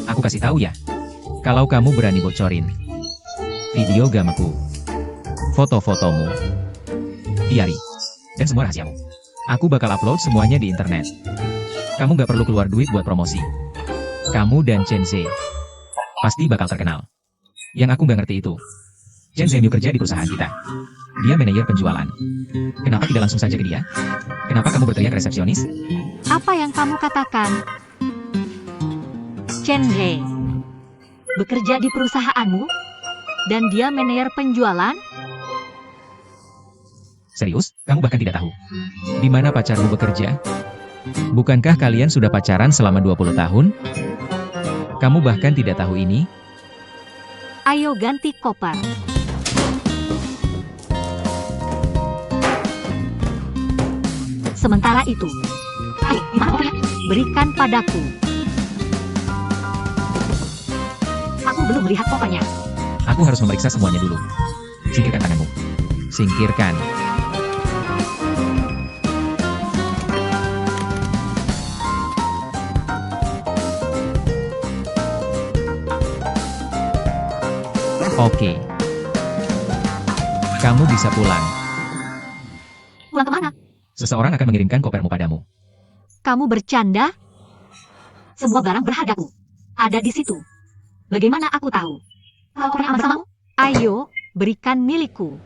Aku kasih tahu ya. Kalau kamu berani bocorin video gamaku, foto-fotomu, diari, dan semua rahasiamu, aku bakal upload semuanya di internet. Kamu gak perlu keluar duit buat promosi. Kamu dan Chen Zhe pasti bakal terkenal. Yang aku gak ngerti itu, Chen Zhe kerja di perusahaan kita. Dia manajer penjualan. Kenapa tidak langsung saja ke dia? Kenapa kamu berteriak resepsionis? Apa yang kamu katakan? Chen He bekerja di perusahaanmu dan dia manajer penjualan? Serius? Kamu bahkan tidak tahu di mana pacarmu bekerja? Bukankah kalian sudah pacaran selama 20 tahun? Kamu bahkan tidak tahu ini? Ayo ganti koper. Sementara itu, ayo, gimana kopernya? Berikan padaku. Aku belum melihat kopernya. Aku harus memeriksa semuanya dulu. Singkirkan tanganmu. Singkirkan. Oke. Kamu bisa pulang. Pulang kemana? Seseorang akan mengirimkan kopermu padamu. Kamu bercanda? Semua barang berhargaku ada di situ. Bagaimana aku tahu? Kalau kopernya aman samamu? Ayo, berikan milikku.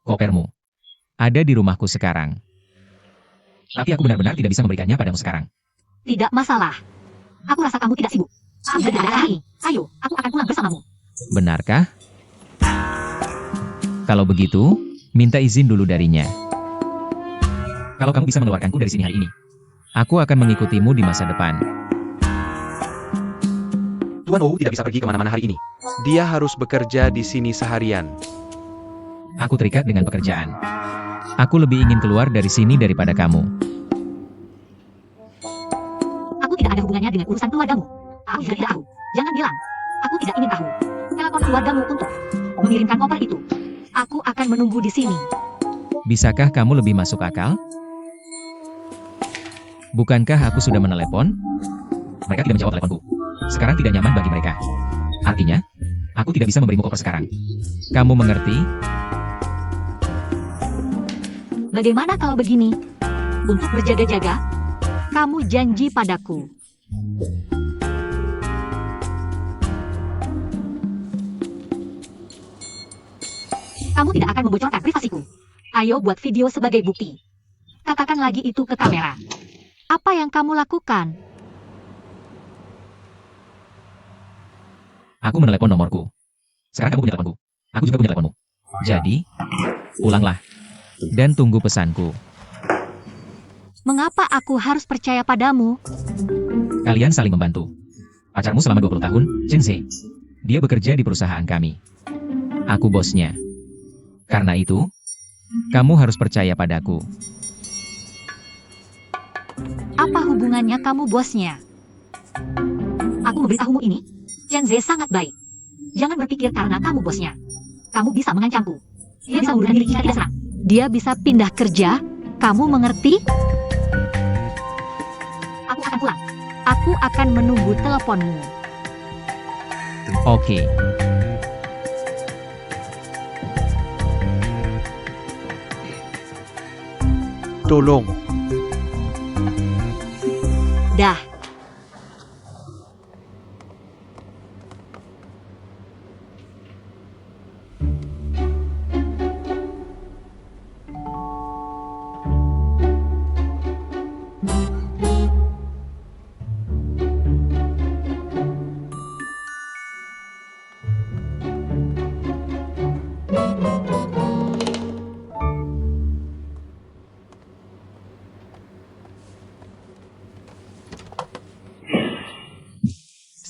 Kopermu ada di rumahku sekarang. Tapi aku benar-benar tidak bisa memberikannya padamu sekarang. Tidak masalah. Aku rasa kamu tidak sibuk. Kamu tidak ada hari ini. Ayo, aku akan pulang bersamamu. Benarkah? Kalau begitu, minta izin dulu darinya. Kalau kamu bisa mengeluarkanku dari sini hari ini, aku akan mengikutimu di masa depan. Tuan Wu tidak bisa pergi kemana-mana hari ini. Dia harus bekerja di sini seharian. Aku terikat dengan pekerjaan. Aku lebih ingin keluar dari sini daripada kamu. Aku tidak ada hubungannya dengan urusan keluargamu. Aku juga tidak tahu. Jangan bilang. Aku tidak ingin tahu. Telepon keluargamu untuk mengirimkan koper itu. Aku akan menunggu di sini. Bisakah kamu lebih masuk akal? Bukankah aku sudah menelepon? Mereka tidak menjawab teleponku. Sekarang tidak nyaman bagi mereka. Artinya, aku tidak bisa memberimu koper sekarang. Kamu mengerti? Bagaimana kalau begini? Untuk berjaga-jaga, kamu janji padaku. Kamu tidak akan membocorkan privasiku. Ayo buat video sebagai bukti. Katakan lagi itu ke kamera. Apa yang kamu lakukan? Aku menelepon nomorku. Sekarang kamu punya teleponku. Aku juga punya teleponmu. Jadi, ulanglah. Dan tunggu pesanku. Mengapa aku harus percaya padamu? Kalian saling membantu. Pacarmu selama 20 tahun, Chen Zhe. Dia bekerja di perusahaan kami. Aku bosnya. Karena itu, kamu harus percaya padaku. Apa hubungannya kamu bosnya? Aku memberitahumu ini. Chen Zhe sangat baik. Jangan berpikir karena kamu bosnya. Kamu bisa mengancamku. Dia bisa mengundurkan diri jika tidak senang. Dia bisa pindah kerja. Kamu mengerti? Aku akan pulang. Aku akan menunggu teleponmu. Oke. Tolong. Dah.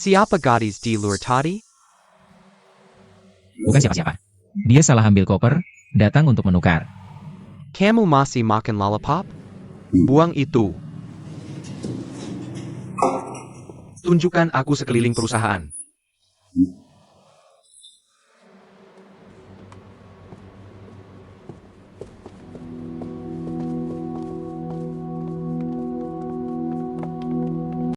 Siapa gadis di luar tadi? Bukan siapa-siapa. Dia salah ambil koper, datang untuk menukar. Kamu masih makan lollipop? Buang itu. Tunjukkan aku sekeliling perusahaan.